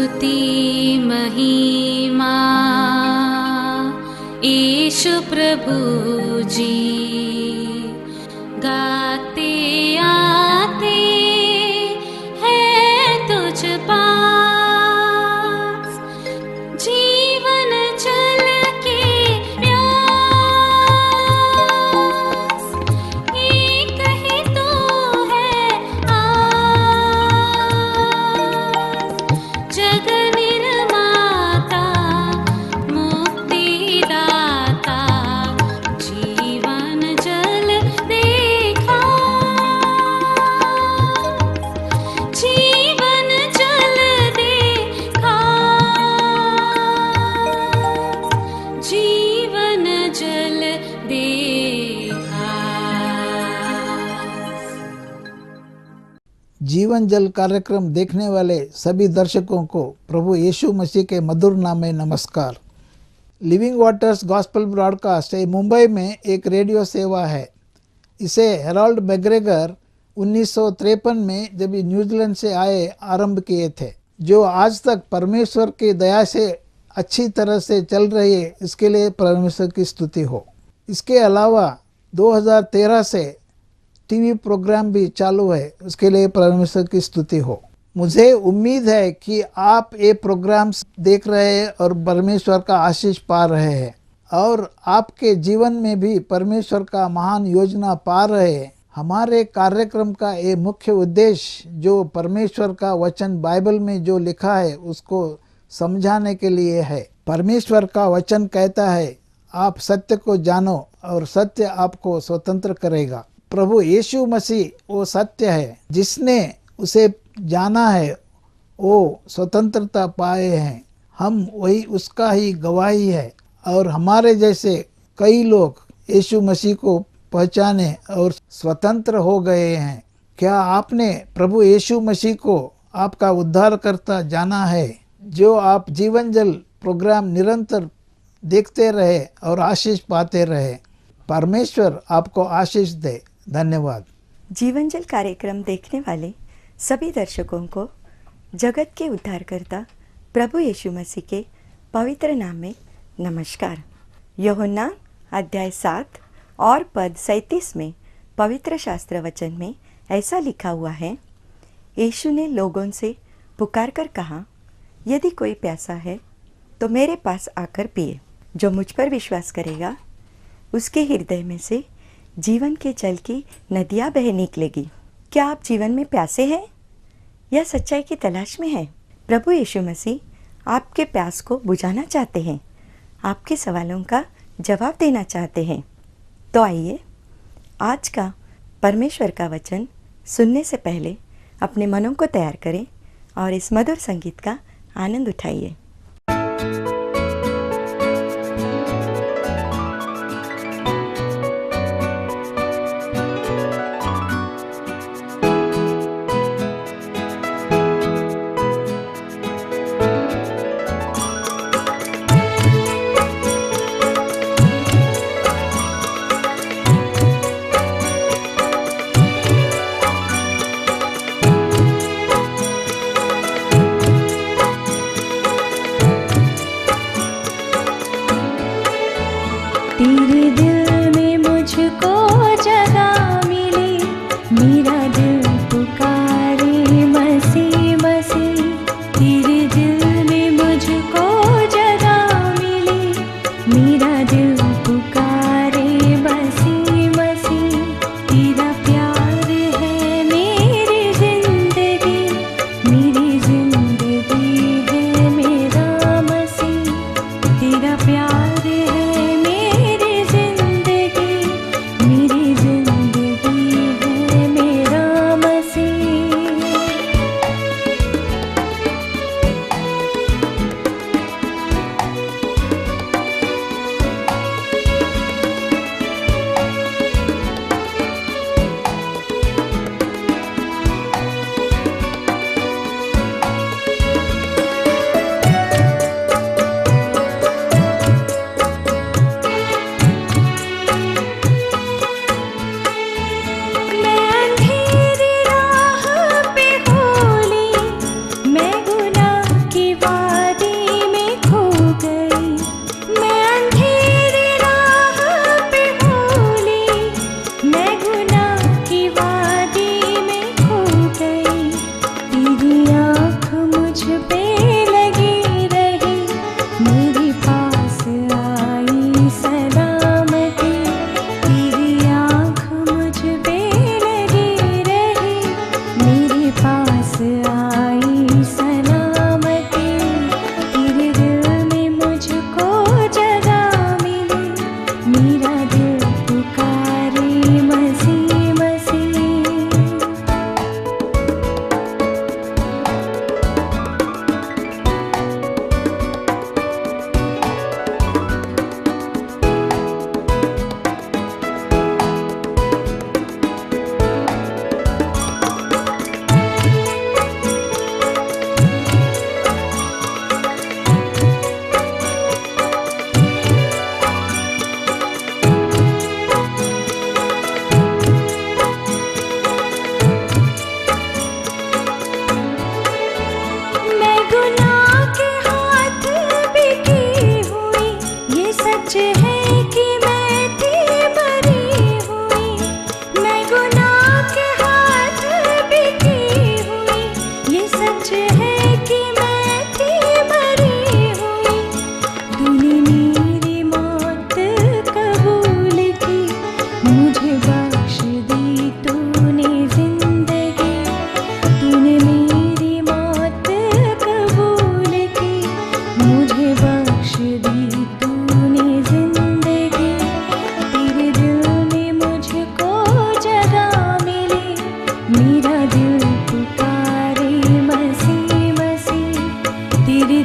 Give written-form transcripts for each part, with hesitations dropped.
स्तुति महिमा ईशु प्रभु जी गाते आते हैं तुझ पास जीवन जल के प्यास एक ही तो है आस जग निर्माता मुक्तिदाता जीवन जल देखा जीवन जल देखा जीवन जल देखा। जीवन जल कार्यक्रम देखने वाले सभी दर्शकों को प्रभु यीशु मसीह के मधुर नाम में नमस्कार। लिविंग वाटर्स गॉस्पेल ब्रॉडकास्ट ये मुंबई में एक रेडियो सेवा है। इसे हेराल्ड मैग्रेगर 1953 में जब न्यूजीलैंड से आए आरंभ किए थे, जो आज तक परमेश्वर की दया से अच्छी तरह से चल रही है। इसके लिए परमेश्वर की स्तुति हो। इसके अलावा 2013 से टीवी प्रोग्राम भी चालू है, उसके लिए परमेश्वर की स्तुति हो। मुझे उम्मीद है कि आप ये प्रोग्राम्स देख रहे हैं और परमेश्वर का आशीष पा रहे हैं और आपके जीवन में भी परमेश्वर का महान योजना पा रहे हैं। हमारे कार्यक्रम का ये मुख्य उद्देश्य जो परमेश्वर का वचन बाइबल में जो लिखा है उसको समझाने के लिए है। परमेश्वर का वचन कहता है, आप सत्य को जानो और सत्य आपको स्वतंत्र करेगा। प्रभु यीशु मसीह वो सत्य है, जिसने उसे जाना है वो स्वतंत्रता पाए हैं। हम वही उसका ही गवाही है और हमारे जैसे कई लोग यीशु मसीह को पहचाने और स्वतंत्र हो गए हैं। क्या आपने प्रभु यीशु मसीह को आपका उद्धारकर्ता जाना है? जो आप जीवन जल प्रोग्राम निरंतर देखते रहे और आशीष पाते रहे। परमेश्वर आपको आशीष दे। धन्यवाद। जीवन जल कार्यक्रम देखने वाले सभी दर्शकों को जगत के उद्धारकर्ता प्रभु यीशु मसीह के पवित्र नाम में नमस्कार। यूहन्ना अध्याय 7 और पद 37 में पवित्र शास्त्र वचन में ऐसा लिखा हुआ है, यीशु ने लोगों से पुकार कर कहा, यदि कोई प्यासा है तो मेरे पास आकर पिए। जो मुझ पर विश्वास करेगा उसके हृदय में से जीवन के जल की नदियाँ बह निकलेगी। क्या आप जीवन में प्यासे हैं या सच्चाई की तलाश में हैं? प्रभु यीशु मसीह आपके प्यास को बुझाना चाहते हैं, आपके सवालों का जवाब देना चाहते हैं। तो आइए आज का परमेश्वर का वचन सुनने से पहले अपने मनों को तैयार करें और इस मधुर संगीत का आनंद उठाइए।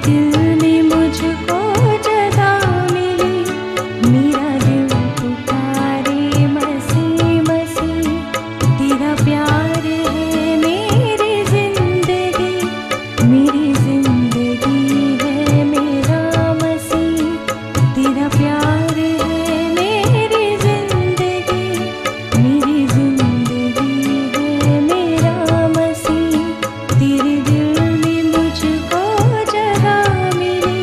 दिल में मुझको जगह मिली, मेरा दिल पुकारे मसीह मसीह, तेरा प्यार है मेरी जिंदगी है मेरा मसीह, तेरा प्यार है मेरी जिंदगी है मेरा मसीह, तेरे दिल में मुझको जगह मिली,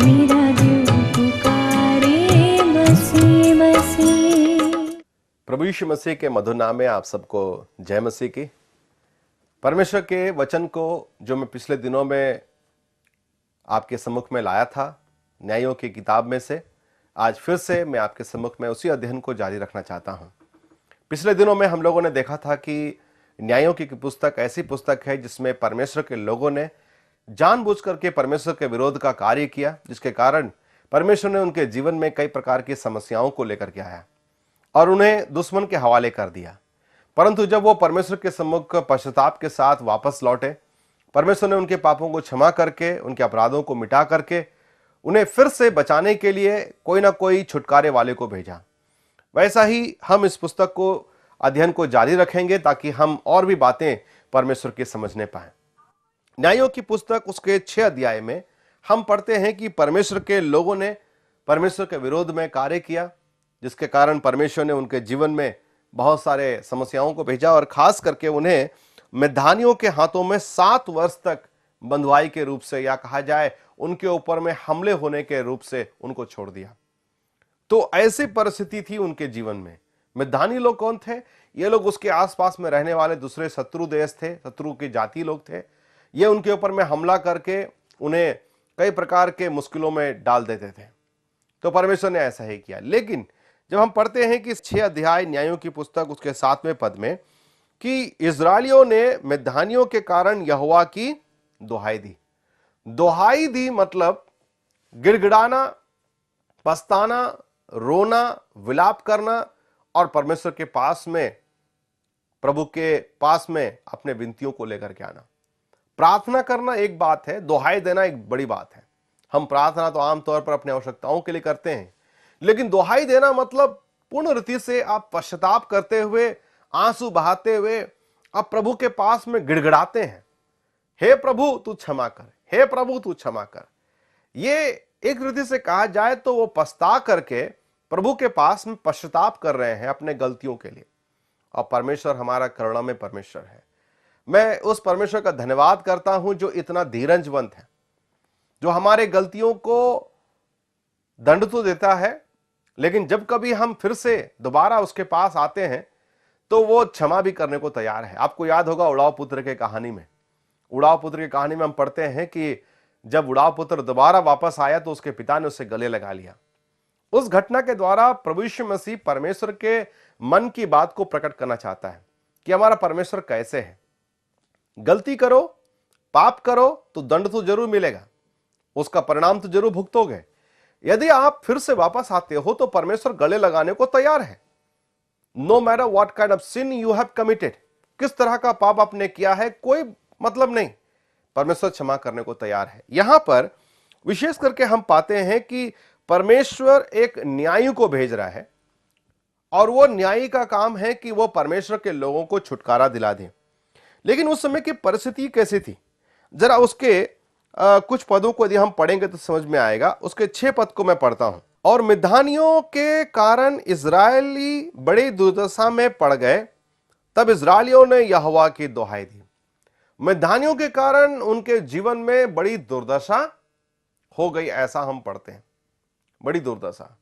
मेरा दिल पुकारे मसीह मसीह। प्रभु यीशु मसीह के मधुर नाम में आप सबको जय मसीह की। परमेश्वर के वचन को जो मैं पिछले दिनों में आपके सम्मुख में लाया था, न्यायों की किताब में से, आज फिर से मैं आपके सम्मुख में उसी अध्ययन को जारी रखना चाहता हूं। पिछले दिनों में हम लोगों ने देखा था कि न्यायों की पुस्तक ऐसी पुस्तक है जिसमें परमेश्वर के लोगों ने जानबूझकर के परमेश्वर के विरोध का कार्य किया, जिसके कारण परमेश्वर ने उनके जीवन में कई प्रकार की समस्याओं को लेकर के आया और उन्हें दुश्मन के हवाले कर दिया। परंतु जब वो परमेश्वर के सम्मुख पश्चाताप के साथ वापस लौटे, परमेश्वर ने उनके पापों को क्षमा करके, उनके अपराधों को मिटा करके उन्हें फिर से बचाने के लिए कोई ना कोई छुटकारे वाले को भेजा। वैसा ही हम इस पुस्तक को अध्ययन को जारी रखेंगे ताकि हम और भी बातें परमेश्वर की समझने पाएं। न्यायों की पुस्तक उसके 6 अध्याय में हम पढ़ते हैं कि परमेश्वर के लोगों ने परमेश्वर के विरोध में कार्य किया, जिसके कारण परमेश्वर ने उनके जीवन में बहुत सारे समस्याओं को भेजा और खास करके उन्हें मिद्यानियों के हाथों में 7 वर्ष तक बंधुआई के रूप से, या कहा जाए उनके ऊपर में हमले होने के रूप से उनको छोड़ दिया। तो ऐसी परिस्थिति थी उनके जीवन में। मिद्यानी लोग कौन थे? ये लोग उसके आसपास में रहने वाले दूसरे शत्रु देश थे, शत्रु की जाति लोग थे। ये उनके ऊपर में हमला करके उन्हें कई प्रकार के मुश्किलों में डाल देते थे। तो परमेश्वर ने ऐसा ही किया। लेकिन जब हम पढ़ते हैं कि 6 अध्याय न्यायों की पुस्तक उसके 7वें पद में कि इस्राएलियों ने मिद्यानियों के कारण यहोवा की दुहाई दी। दुहाई दी मतलब गिड़गिड़ाना, पछताना, रोना, विलाप करना और परमेश्वर के पास में, प्रभु के पास में अपने विनतियों को लेकर के आना। प्रार्थना करना एक बात है, दुहाई देना एक बड़ी बात है। हम प्रार्थना तो आमतौर पर अपनी आवश्यकताओं के लिए करते हैं, लेकिन दुहाई देना मतलब पूर्ण रीति से आप पश्चाताप करते हुए, आंसू बहाते हुए आप प्रभु के पास में गिड़गिड़ाते हैं, हे प्रभु तू क्षमा कर, हे प्रभु तू क्षमा कर। ये एक रीति से कहा जाए तो वो पछता करके प्रभु के पास में पश्चाताप कर रहे हैं अपने गलतियों के लिए। और परमेश्वर हमारा करुणामय परमेश्वर है। मैं उस परमेश्वर का धन्यवाद करता हूं जो इतना धीरजवंत है, जो हमारे गलतियों को दंड तो देता है, लेकिन जब कभी हम फिर से दोबारा उसके पास आते हैं तो वो क्षमा भी करने को तैयार है। आपको याद होगा उड़ाव पुत्र के कहानी में, उड़ाव पुत्र की कहानी में हम पढ़ते हैं कि जब उड़ाव पुत्र दोबारा वापस आया तो उसके पिता ने उसे गले लगा लिया। उस घटना के द्वारा प्रभु यीशु मसीह परमेश्वर के मन की बात को प्रकट करना चाहता है कि हमारा परमेश्वर कैसे है। गलती करो, पाप करो तो दंड तो जरूर मिलेगा, उसका परिणाम तो जरूर भुगतोगे। यदि आप फिर से वापस आते हो तो परमेश्वर गले लगाने को तैयार है। No matter what kind of sin you have committed, किस तरह का पाप आपने किया है कोई मतलब नहीं, परमेश्वर क्षमा करने को तैयार है। यहां पर विशेष करके हम पाते हैं कि परमेश्वर एक न्यायी को भेज रहा है और वो न्यायी का काम है कि वो परमेश्वर के लोगों को छुटकारा दिला दे। लेकिन उस समय की परिस्थिति कैसी थी, जरा उसके कुछ पदों को यदि हम पढ़ेंगे तो समझ में आएगा। उसके 6 पद को मैं पढ़ता हूं। और मिद्यानियों के कारण इजरायली बड़ी दुर्दशा में पड़ गए, तब इजरायलियों ने यहोवा की दुहाई दी। मिद्यानियों के कारण उनके जीवन में बड़ी दुर्दशा हो गई, ऐसा हम पढ़ते हैं। बड़ी दुर्दशा,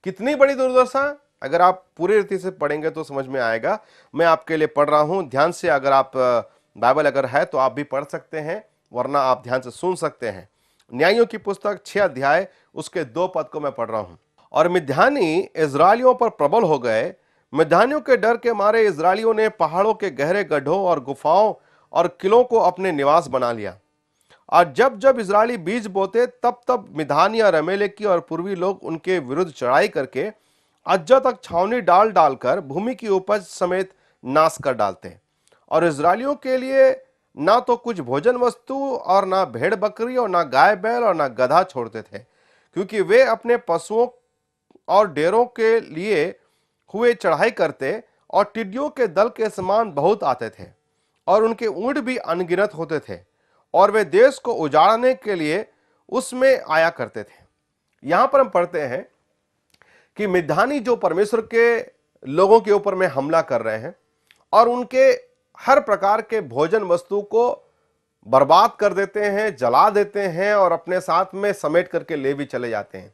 कितनी बड़ी दुर्दशा, अगर आप पूरी रीति से पढ़ेंगे तो समझ में आएगा। मैं आपके लिए पढ़ रहा हूं, ध्यान से अगर आप बाइबल अगर है तो आप भी पढ़ सकते हैं, वरना आप ध्यान से सुन सकते हैं। न्यायों की पुस्तक 6 अध्याय उसके 2 पद को मैं पढ़ रहा हूं। और मिद्यानी इजरायलियों पर प्रबल हो गए, मिद्यानियों के डर के मारे इजरायलियों ने पहाड़ों के गहरे गड्ढों और गुफाओं और किलों को अपने निवास बना लिया। और जब जब इजरायली बीज बोते तब तब मिद्यानी और अमेलेकी और पूर्वी लोग उनके विरुद्ध चढ़ाई करके अज्जा तक छावनी डाल डालकर भूमि की उपज समेत नाश कर डालते। और इजरायलियों के लिए ना तो कुछ भोजन वस्तु और ना भेड़ बकरी और ना गाय बैल और ना गधा छोड़ते थे, क्योंकि वे अपने पशुओं और डेरों के लिए हुए चढ़ाई करते और टिड्डियों के दल के समान बहुत आते थे और उनके ऊंट भी अनगिनत होते थे और वे देश को उजाड़ने के लिए उसमें आया करते थे। यहां पर हम पढ़ते हैं कि मिद्यानी जो परमेश्वर के लोगों के ऊपर में हमला कर रहे हैं और उनके हर प्रकार के भोजन वस्तु को बर्बाद कर देते हैं, जला देते हैं और अपने साथ में समेट करके ले भी चले जाते हैं।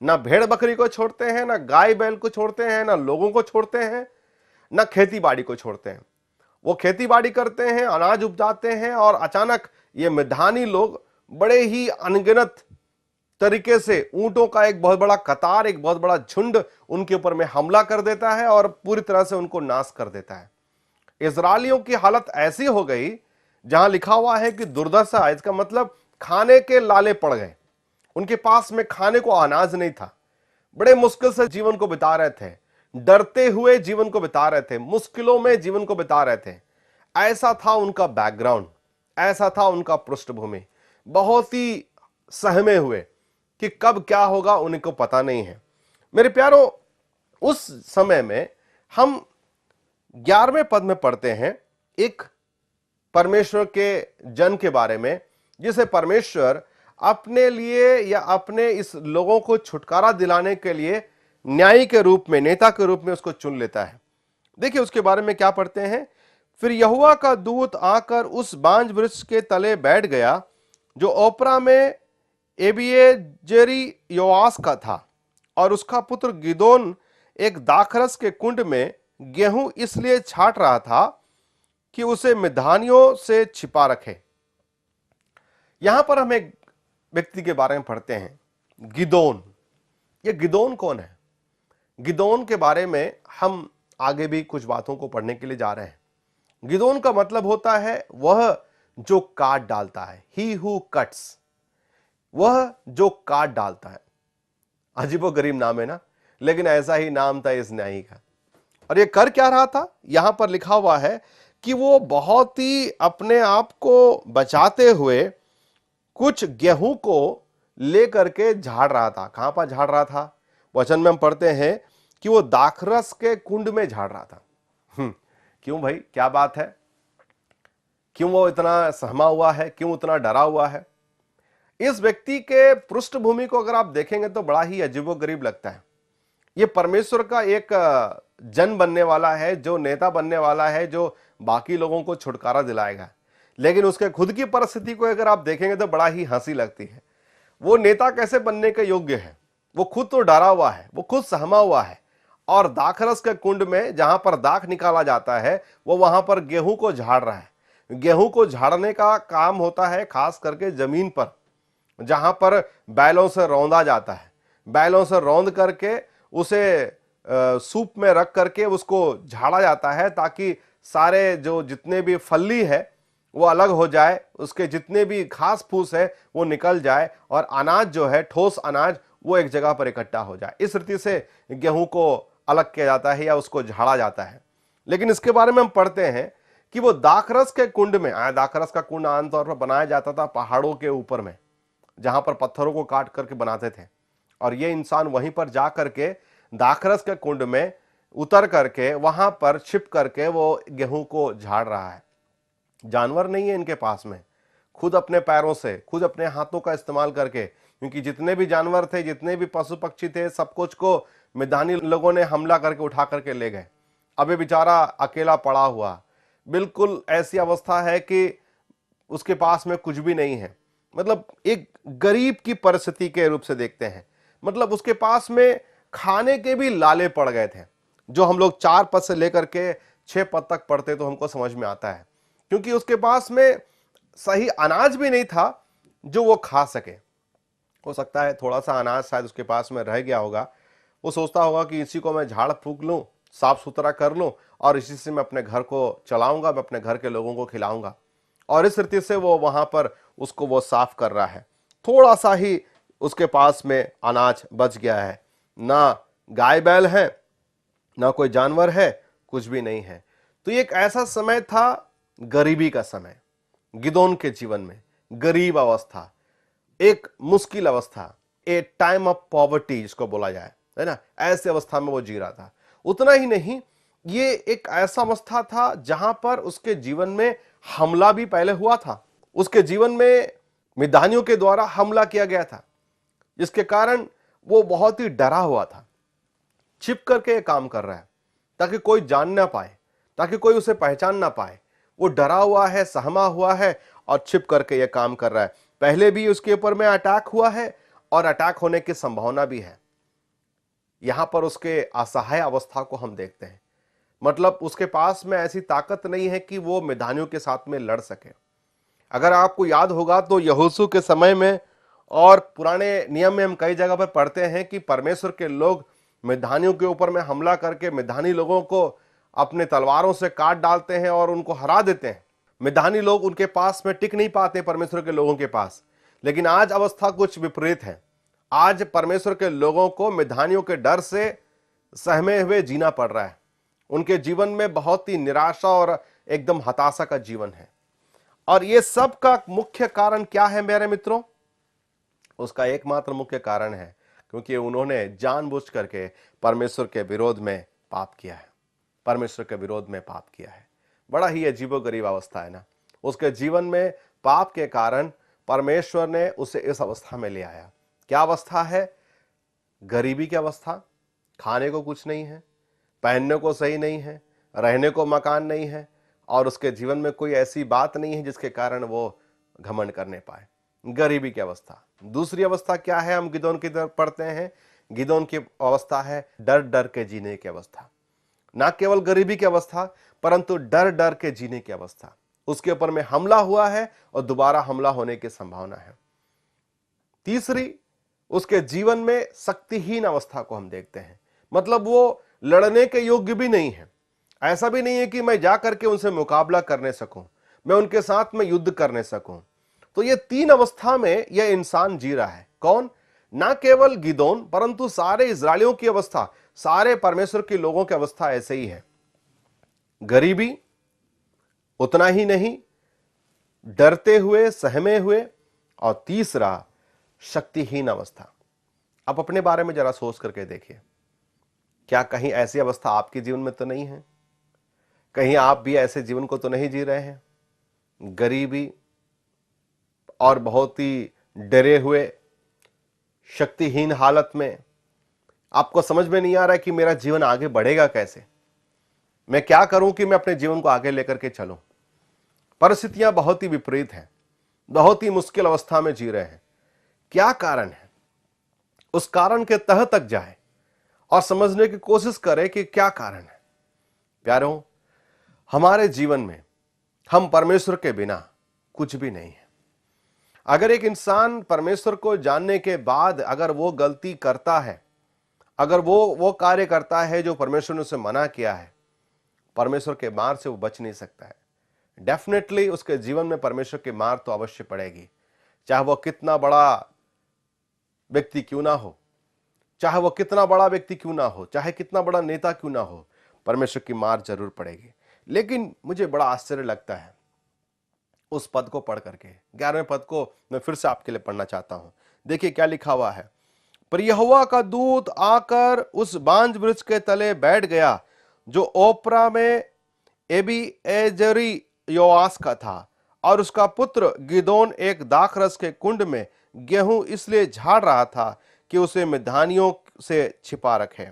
ना भेड़ बकरी को छोड़ते हैं, ना गाय बैल को छोड़ते हैं, ना लोगों को छोड़ते हैं, ना खेती बाड़ी को छोड़ते हैं। वो खेती बाड़ी करते हैं, अनाज उपजाते हैं और अचानक ये मिद्यानी लोग बड़े ही अनगिनत तरीके से ऊंटों का एक बहुत बड़ा कतार, एक बहुत बड़ा झुंड उनके ऊपर में हमला कर देता है और पूरी तरह से उनको नाश कर देता है। इजरायलियों की हालत ऐसी हो गई, जहां लिखा हुआ है कि दुर्दशा, इसका मतलब खाने के लाले पड़ गए। उनके पास में खाने को अनाज नहीं था, बड़े मुश्किल से जीवन को बिता रहे थे, डरते हुए जीवन को बिता रहे थे, मुश्किलों में जीवन को बिता रहे थे। ऐसा था उनका बैकग्राउंड, ऐसा था उनका पृष्ठभूमि। बहुत ही सहमे हुए कि कब क्या होगा उनको पता नहीं है। मेरे प्यारों, उस समय में हम 11वें पद में पढ़ते हैं एक परमेश्वर के जन के बारे में, जिसे परमेश्वर अपने लिए या अपने इस लोगों को छुटकारा दिलाने के लिए न्यायी के रूप में, नेता के रूप में उसको चुन लेता है। देखिए उसके बारे में क्या पढ़ते हैं। फिर यहोवा का दूत आकर उस बांज वृक्ष के तले बैठ गया जो ओपरा में एबिएजेरी योआस का था, और उसका पुत्र गिदोन एक दाखरस के कुंड में गेहूं इसलिए छाट रहा था कि उसे मिद्यानियों से छिपा रखे। यहां पर हम एक व्यक्ति के बारे में पढ़ते हैं, गिदोन। ये गिदोन कौन है? गिदोन के बारे में हम आगे भी कुछ बातों को पढ़ने के लिए जा रहे हैं। गिदोन का मतलब होता है वह जो काट डालता है, ही हु कट्स, वह जो काट डालता है। अजीबोगरीब नाम है ना, लेकिन ऐसा ही नाम था इस न्यायी का। और ये कर क्या रहा था? यहां पर लिखा हुआ है कि वो बहुत ही अपने आप को बचाते हुए कुछ गेहूं को लेकर के झाड़ रहा था। कहां पर झाड़ रहा था? वचन में हम पढ़ते हैं कि वो दाखरस के कुंड में झाड़ रहा था। क्यों भाई, क्या बात है? क्यों वो इतना सहमा हुआ है? क्यों इतना डरा हुआ है? इस व्यक्ति के पृष्ठभूमि को अगर आप देखेंगे तो बड़ा ही अजीबोगरीब लगता है। ये परमेश्वर का एक जन बनने वाला है, जो नेता बनने वाला है, जो बाकी लोगों को छुटकारा दिलाएगा, लेकिन उसके खुद की परिस्थिति को अगर आप देखेंगे तो बड़ा ही हंसी लगती है। वो नेता कैसे बनने के योग्य है? वो खुद तो डरा हुआ है, वो खुद सहमा हुआ है, और दाखरस के कुंड में जहां पर दाख निकाला जाता है वो वहां पर गेहूं को झाड़ रहा है। गेहूं को झाड़ने का काम होता है खास करके जमीन पर, जहां पर बैलों से रौंदा जाता है। बैलों से रौंद करके उसे सूप में रख करके उसको झाड़ा जाता है, ताकि सारे जो जितने भी फल्ली है वो अलग हो जाए, उसके जितने भी घास फूस है वो निकल जाए, और अनाज जो है, ठोस अनाज, वो एक जगह पर इकट्ठा हो जाए। इस रीति से गेहूं को अलग किया जाता है या उसको झाड़ा जाता है। लेकिन इसके बारे में हम पढ़ते हैं कि वो दाखरस के कुंड में, दाखरस का कुंड आमतौर पर बनाया जाता था पहाड़ों के ऊपर में, जहां पर पत्थरों को काट करके बनाते थे, और ये इंसान वहीं पर जा करके दाखरस के कुंड में उतर करके वहां पर छिप करके वो गेहूं को झाड़ रहा है। जानवर नहीं है इनके पास में, खुद अपने पैरों से, खुद अपने हाथों का इस्तेमाल करके, क्योंकि जितने भी जानवर थे, जितने भी पशु पक्षी थे, सब कुछ को मिद्यानी लोगों ने हमला करके उठा करके ले गए। अब ये बेचारा अकेला पड़ा हुआ, बिल्कुल ऐसी अवस्था है कि उसके पास में कुछ भी नहीं है। मतलब एक गरीब की परिस्थिति के रूप से देखते हैं। मतलब उसके पास में खाने के भी लाले पड़ गए थे, जो हम लोग 4 पद से लेकर के 6 पद तक पढ़ते तो हमको समझ में आता है, क्योंकि उसके पास में सही अनाज भी नहीं था जो वो खा सके। हो सकता है थोड़ा सा अनाज शायद उसके पास में रह गया होगा। वो सोचता होगा कि इसी को मैं झाड़ फूक लूं, साफ सुथरा कर लूं, और इसी से मैं अपने घर को चलाऊंगा, मैं अपने घर के लोगों को खिलाऊंगा। और इस रीति से वो वहां पर उसको वो साफ कर रहा है। थोड़ा सा ही उसके पास में अनाज बच गया है, ना गाय बैल है, ना कोई जानवर है, कुछ भी नहीं है। तो ये एक ऐसा समय था, गरीबी का समय, गिदोन के जीवन में गरीब अवस्था, एक मुश्किल अवस्था, ए टाइम ऑफ पॉवर्टी जिसको बोला जाए, है ना, ऐसे अवस्था में वो जी रहा था। उतना ही नहीं, ये एक ऐसा अवस्था था जहां पर उसके जीवन में हमला भी पहले हुआ था। उसके जीवन में मिद्यानियों के द्वारा हमला किया गया था, जिसके कारण वो बहुत ही डरा हुआ था। छिप करके ये काम कर रहा है ताकि कोई जान ना पाए, ताकि कोई उसे पहचान ना पाए। वो डरा हुआ है, सहमा हुआ है और छिप करके ये काम कर रहा है। पहले भी उसके ऊपर में अटैक हुआ है और अटैक होने की संभावना भी है। यहां पर उसके असहाय अवस्था को हम देखते हैं, मतलब उसके पास में ऐसी ताकत नहीं है कि वो मिद्यानियों के साथ में लड़ सके। अगर आपको याद होगा तो यहोशू के समय में और पुराने नियम में हम कई जगह पर पढ़ते हैं कि परमेश्वर के लोग मिद्यानियों के ऊपर में हमला करके मिद्यानी लोगों को अपने तलवारों से काट डालते हैं और उनको हरा देते हैं। मिद्यानी लोग उनके पास में टिक नहीं पाते परमेश्वर के लोगों के पास। लेकिन आज अवस्था कुछ विपरीत है। आज परमेश्वर के लोगों को मिद्यानियों के डर से सहमे हुए जीना पड़ रहा है। उनके जीवन में बहुत ही निराशा और एकदम हताशा का जीवन है। और ये सब का मुख्य कारण क्या है मेरे मित्रों? उसका एकमात्र मुख्य कारण है क्योंकि उन्होंने जानबूझ करके परमेश्वर के विरोध में पाप किया है। परमेश्वर के विरोध में पाप किया है। बड़ा ही अजीबोगरीब अवस्था है ना। उसके जीवन में पाप के कारण परमेश्वर ने उसे इस अवस्था में ले आया। क्या अवस्था है? गरीबी की अवस्था। खाने को कुछ नहीं है, पहनने को सही नहीं है, रहने को मकान नहीं है और उसके जीवन में कोई ऐसी बात नहीं है जिसके कारण वो घमंड करने पाए। गरीबी की अवस्था। दूसरी अवस्था क्या है? हम गिदोन की तरफ पढ़ते हैं। गिदोन की अवस्था है डर डर के जीने की अवस्था। ना केवल गरीबी की अवस्था परंतु डर डर के जीने की अवस्था। उसके ऊपर में हमला हुआ है और दोबारा हमला होने की संभावना है। तीसरी, उसके जीवन में शक्तिहीन अवस्था को हम देखते हैं, मतलब वो लड़ने के योग्य भी नहीं है। ऐसा भी नहीं है कि मैं जाकर के उनसे मुकाबला करने सकूं, मैं उनके साथ में युद्ध करने सकूं। तो ये तीन अवस्था में यह इंसान जी रहा है। कौन? ना केवल गिदोन परंतु सारे इजरायलियों की अवस्था, सारे परमेश्वर के लोगों की अवस्था ऐसे ही है। गरीबी, उतना ही नहीं डरते हुए, सहमे हुए, और तीसरा शक्तिहीन अवस्था। आप अपने बारे में जरा सोच करके देखिए, क्या कहीं ऐसी अवस्था आपके जीवन में तो नहीं है? कहीं आप भी ऐसे जीवन को तो नहीं जी रहे हैं? गरीबी और बहुत ही डरे हुए, शक्तिहीन हालत में आपको समझ में नहीं आ रहा है कि मेरा जीवन आगे बढ़ेगा कैसे, मैं क्या करूं कि मैं अपने जीवन को आगे लेकर के चलूं। परिस्थितियां बहुत ही विपरीत हैं, बहुत ही मुश्किल अवस्था में जी रहे हैं। क्या कारण है? उस कारण के तह तक जाए और समझने की कोशिश करें कि क्या कारण है। प्यारों, हमारे जीवन में हम परमेश्वर के बिना कुछ भी नहीं है। अगर एक इंसान परमेश्वर को जानने के बाद अगर वो गलती करता है, अगर वो कार्य करता है जो परमेश्वर ने उसे मना किया है, परमेश्वर के मार से वो बच नहीं सकता है। डेफिनेटली उसके जीवन में परमेश्वर की मार तो अवश्य पड़ेगी, चाहे वो कितना बड़ा व्यक्ति क्यों ना हो, चाहे वो कितना बड़ा व्यक्ति क्यों ना हो, चाहे कितना बड़ा नेता क्यों ना हो, परमेश्वर की मार जरूर पड़ेगी। लेकिन मुझे बड़ा आश्चर्य लगता है उस पद को पढ़ करके। 11वें पद को मैं फिर से आपके लिए पढ़ना चाहता हूं। देखिए क्या लिखा हुआ है। पर यहोवा का दूत आकर उस बांज वृक्ष के तले बैठ गया जो ओप्रा में एबीएजरी योआस का था, और उसका पुत्र गिदोन एक दाखरस के कुंड में गेहूं इसलिए झाड़ रहा था कि उसे मिद्यानियों से छिपा रखे।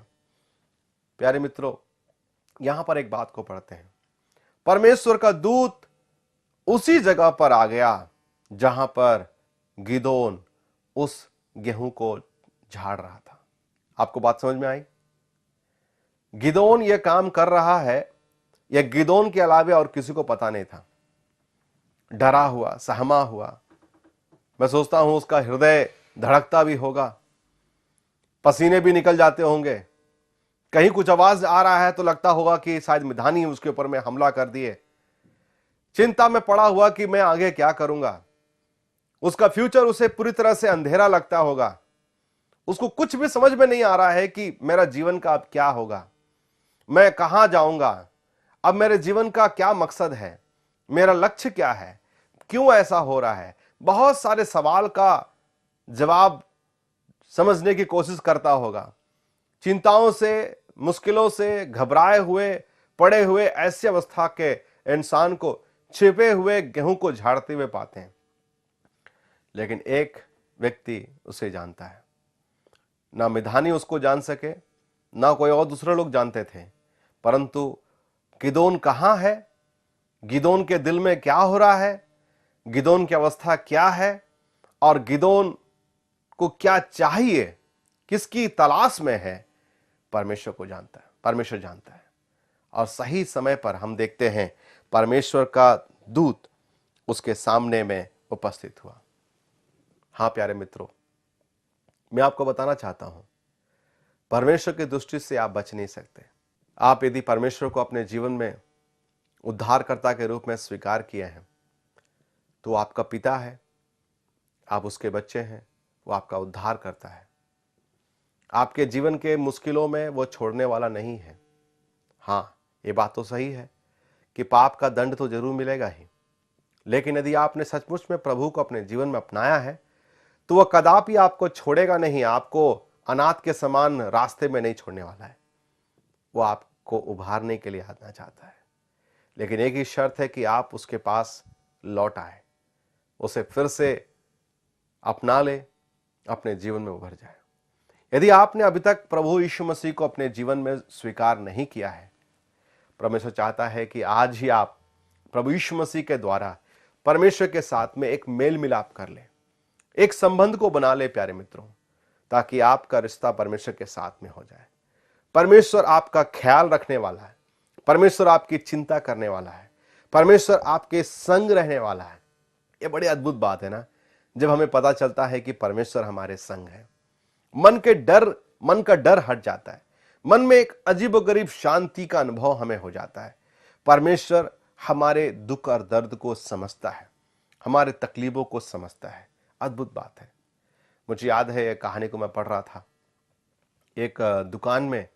प्यारे मित्रों, यहां पर एक बात को पढ़ते हैं। परमेश्वर का दूत उसी जगह पर आ गया जहां पर गिदोन उस गेहूं को झाड़ रहा था। आपको बात समझ में आई? गिदोन यह काम कर रहा है, यह गिदोन के अलावे और किसी को पता नहीं था। डरा हुआ, सहमा हुआ। मैं सोचता हूं उसका हृदय धड़कता भी होगा, पसीने भी निकल जाते होंगे। कहीं कुछ आवाज आ रहा है तो लगता होगा कि शायद मिद्यानी उसके ऊपर में हमला कर दिए। चिंता में पड़ा हुआ कि मैं आगे क्या करूंगा। उसका फ्यूचर उसे पूरी तरह से अंधेरा लगता होगा। उसको कुछ भी समझ में नहीं आ रहा है कि मेरा जीवन का अब क्या होगा, मैं कहां जाऊंगा, अब मेरे जीवन का क्या मकसद है, मेरा लक्ष्य क्या है, क्यों ऐसा हो रहा है, बहुत सारे सवाल का जवाब समझने की कोशिश करता होगा। चिंताओं से, मुश्किलों से घबराए हुए, पड़े हुए ऐसी अवस्था के इंसान को छिपे हुए गेहूं को झाड़ते हुए पाते हैं। लेकिन एक व्यक्ति उसे जानता है। ना मिधानी उसको जान सके, ना कोई और दूसरे लोग जानते थे, परंतु गिदोन कहां है, गिदोन के दिल में क्या हो रहा है, गिदोन की अवस्था क्या है और गिदोन को क्या चाहिए, किसकी तलाश में है, परमेश्वर को जानता है, परमेश्वर जानता है। और सही समय पर हम देखते हैं परमेश्वर का दूत उसके सामने में उपस्थित हुआ। हाँ प्यारे मित्रों, मैं आपको बताना चाहता हूं, परमेश्वर की दृष्टि से आप बच नहीं सकते। आप यदि परमेश्वर को अपने जीवन में उद्धारकर्ता के रूप में स्वीकार किए हैं तो वो आपका पिता है, आप उसके बच्चे हैं, वो आपका उद्धार करता है। आपके जीवन के मुश्किलों में वो छोड़ने वाला नहीं है। हाँ, ये बात तो सही है कि पाप का दंड तो जरूर मिलेगा ही, लेकिन यदि आपने सचमुच में प्रभु को अपने जीवन में अपनाया है तो वह कदापि आपको छोड़ेगा नहीं, आपको अनाथ के समान रास्ते में नहीं छोड़ने वाला है। वो आपको उभारने के लिए आना चाहता है, लेकिन एक ही शर्त है कि आप उसके पास लौट आए, उसे फिर से अपना ले, अपने जीवन में उभर जाए। यदि आपने अभी तक प्रभु यीशु मसीह को अपने जीवन में स्वीकार नहीं किया है, परमेश्वर चाहता है कि आज ही आप प्रभु यीशु मसीह के द्वारा परमेश्वर के साथ में एक मेल मिलाप कर ले, एक संबंध को बना ले प्यारे मित्रों, ताकि आपका रिश्ता परमेश्वर के साथ में हो जाए। परमेश्वर आपका ख्याल रखने वाला है, परमेश्वर आपकी चिंता करने वाला है, परमेश्वर आपके संग रहने वाला है। यह बड़ी अद्भुत बात है ना, जब हमें पता चलता है कि परमेश्वर हमारे संग है। मन का डर हट जाता है, मन में एक अजीबोगरीब शांति का अनुभव हमें हो जाता है। परमेश्वर हमारे दुख और दर्द को समझता है, हमारे तकलीफों को समझता है। अद्भुत बात है। मुझे याद है एक कहानी को मैं पढ़ रहा था। एक दुकान में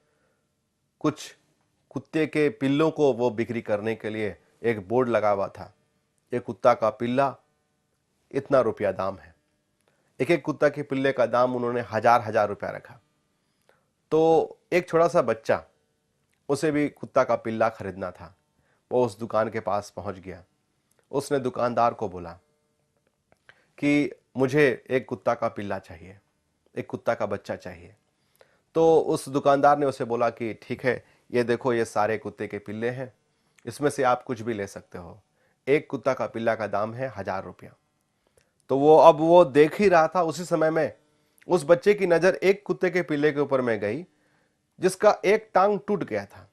कुछ कुत्ते के पिल्लों को वो बिक्री करने के लिए एक बोर्ड लगा हुआ था। एक कुत्ता का पिल्ला इतना रुपया दाम है। एक एक कुत्ता के पिल्ले का दाम उन्होंने हजार रुपया रखा। तो एक छोटा सा बच्चा, उसे भी कुत्ता का पिल्ला खरीदना था। वो उस दुकान के पास पहुंच गया। उसने दुकानदार को बोला कि मुझे एक कुत्ता का पिल्ला चाहिए, एक कुत्ता का बच्चा चाहिए। तो उस दुकानदार ने उसे बोला कि ठीक है, ये देखो, ये सारे कुत्ते के पिल्ले हैं, इसमें से आप कुछ भी ले सकते हो। एक कुत्ता का पिल्ला का दाम है 1000 रुपया। तो वो देख ही रहा था। उसी समय में उस बच्चे की नजर एक कुत्ते के पिल्ले के ऊपर में गई, जिसका एक टांग टूट गया था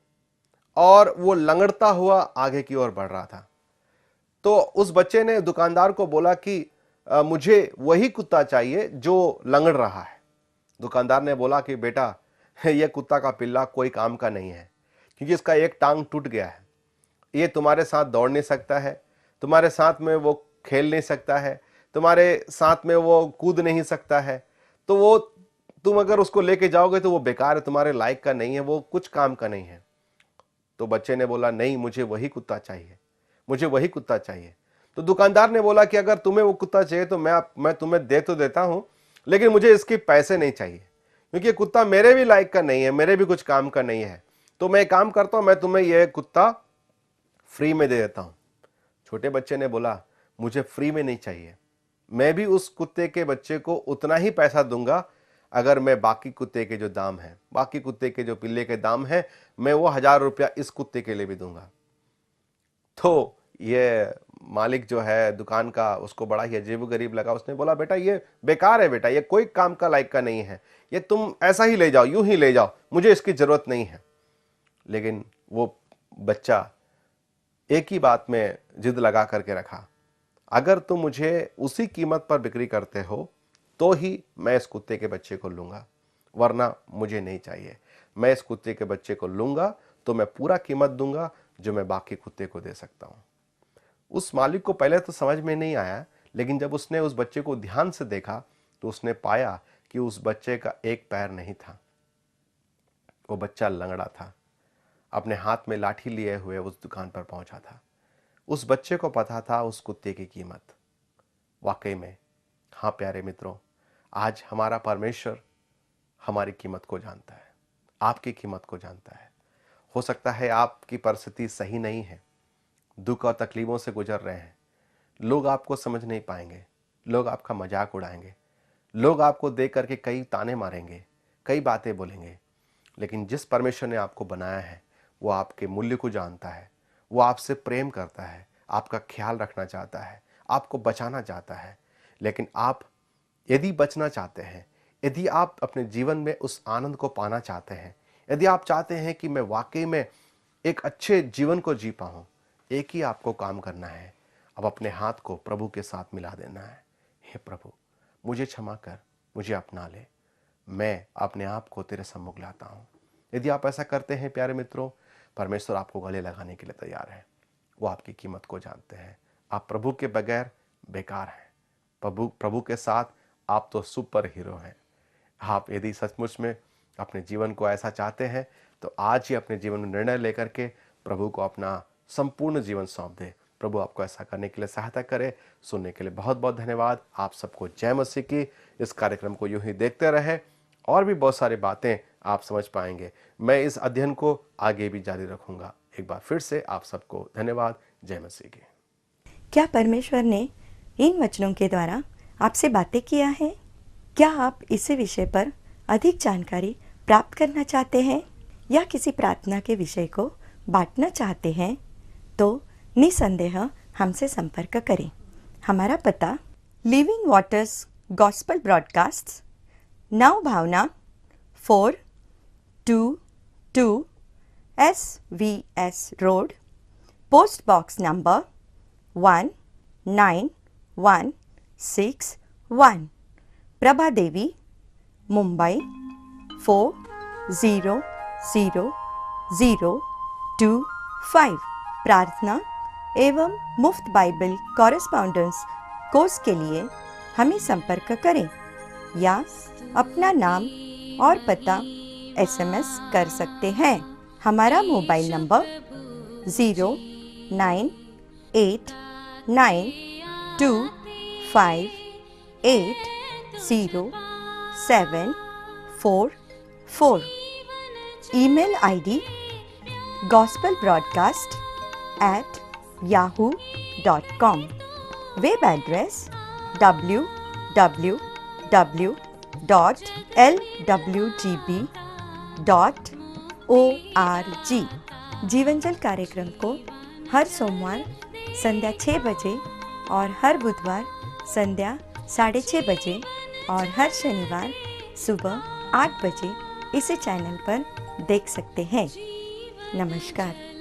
और वो लंगड़ता हुआ आगे की ओर बढ़ रहा था। तो उस बच्चे ने दुकानदार को बोला कि मुझे वही कुत्ता चाहिए जो लंगड़ रहा है। दुकानदार ने बोला कि बेटा, यह कुत्ता का पिल्ला कोई काम का नहीं है, क्योंकि इसका एक टांग टूट गया है। ये तुम्हारे साथ दौड़ नहीं सकता है, तुम्हारे साथ में वो खेल नहीं सकता है, तुम्हारे साथ में वो कूद नहीं सकता है। तो वो तुम अगर उसको लेके जाओगे तो वो बेकार है, तुम्हारे लायक का नहीं है, वो कुछ काम का नहीं है। तो बच्चे ने बोला नहीं, मुझे वही कुत्ता चाहिए, मुझे वही कुत्ता चाहिए। तो दुकानदार ने बोला कि अगर तुम्हें वो कुत्ता चाहिए तो मैं तुम्हें दे तो देता हूं, लेकिन मुझे इसके पैसे नहीं चाहिए, क्योंकि ये कुत्ता मेरे भी लायक का नहीं है, मेरे भी कुछ काम का नहीं है। तो मैं काम करता हूं, मैं तुम्हें यह कुत्ता फ्री में दे देता हूं। छोटे बच्चे ने बोला मुझे फ्री में नहीं चाहिए, मैं भी उस कुत्ते के बच्चे को उतना ही पैसा दूंगा अगर मैं बाकी कुत्ते के जो दाम है, बाकी कुत्ते के जो पिल्ले के दाम है, मैं वो 1000 रुपया इस कुत्ते के लिए भी दूंगा। तो ये मालिक जो है दुकान का, उसको बड़ा ही अजीबोगरीब लगा। उसने बोला बेटा ये बेकार है, बेटा ये कोई काम का लायक का नहीं है, ये तुम ऐसा ही ले जाओ, यूं ही ले जाओ, मुझे इसकी जरूरत नहीं है। लेकिन वो बच्चा एक ही बात में जिद लगा करके रखा, अगर तुम मुझे उसी कीमत पर बिक्री करते हो तो ही मैं इस कुत्ते के बच्चे को लूंगा, वरना मुझे नहीं चाहिए। मैं इस कुत्ते के बच्चे को लूंगा तो मैं पूरा कीमत दूंगा जो मैं बाकी कुत्ते को दे सकता हूं। उस मालिक को पहले तो समझ में नहीं आया, लेकिन जब उसने उस बच्चे को ध्यान से देखा तो उसने पाया कि उस बच्चे का एक पैर नहीं था, वो बच्चा लंगड़ा था, अपने हाथ में लाठी लिए हुए उस दुकान पर पहुंचा था। उस बच्चे को पता था उस कुत्ते की कीमत। वाकई में, हाँ प्यारे मित्रों, आज हमारा परमेश्वर हमारी कीमत को जानता है, आपकी कीमत को जानता है। हो सकता है आपकी परिस्थिति सही नहीं है, दुख और तकलीफों से गुजर रहे हैं, लोग आपको समझ नहीं पाएंगे, लोग आपका मजाक उड़ाएंगे, लोग आपको देख करके कई ताने मारेंगे, कई बातें बोलेंगे, लेकिन जिस परमेश्वर ने आपको बनाया है वो आपके मूल्य को जानता है, वो आपसे प्रेम करता है, आपका ख्याल रखना चाहता है, आपको बचाना चाहता है। लेकिन आप यदि बचना चाहते हैं, यदि आप अपने जीवन में उस आनंद को पाना चाहते हैं, यदि आप चाहते हैं कि मैं वाकई में एक अच्छे जीवन को जी पाऊँ, एक ही आपको काम करना है, अब अपने हाथ को प्रभु के साथ मिला देना है। हे प्रभु, मुझे क्षमा कर, मुझे अपना ले, मैं अपने आप को तेरे सम्मुख लाता हूँ। यदि आप ऐसा करते हैं प्यारे मित्रों, परमेश्वर आपको गले लगाने के लिए तैयार है। वो आपकी कीमत को जानते हैं। आप प्रभु के बगैर बेकार हैं, प्रभु के साथ आप तो सुपर हीरो हैं। आप यदि सचमुच में अपने जीवन को ऐसा चाहते हैं तो आज ही अपने जीवन में निर्णय लेकर के प्रभु को अपना संपूर्ण जीवन सौंप दें। प्रभु आपको ऐसा करने के लिए सहायता करे। सुनने के लिए बहुत बहुत धन्यवाद। आप सबको जय मसीह की। इस कार्यक्रम को यूं ही देखते रहे और भी बहुत सारी बातें आप समझ पाएंगे। मैं इस अध्ययन को आगे भी जारी रखूंगा। एक बार फिर से आप सबको धन्यवाद। जय मसीह की। क्या परमेश्वर ने इन वचनों के द्वारा आपसे बातें किया है? क्या आप इसी विषय पर अधिक जानकारी प्राप्त करना चाहते हैं या किसी प्रार्थना के विषय को बांटना चाहते हैं? तो निसंदेह हमसे संपर्क करें। हमारा पता living waters Gospel Broadcast, Nav Bhavna 422 SVS road, post box number 19161, Prabha Devi, Mumbai 400025। प्रार्थना एवं मुफ्त बाइबल कॉरेस्पॉन्डेंस कोर्स के लिए हमें संपर्क करें या अपना नाम और पता SMS कर सकते हैं। हमारा mobile number 09892580744। Email ID gospelbroadcast@yahoo.com। Web address www.lwgb.org। जीवनजल कार्यक्रम को हर सोमवार संध्या 6 बजे और हर बुधवार संध्या 6:30 बजे और हर शनिवार सुबह 8 बजे इसी चैनल पर देख सकते हैं। नमस्कार।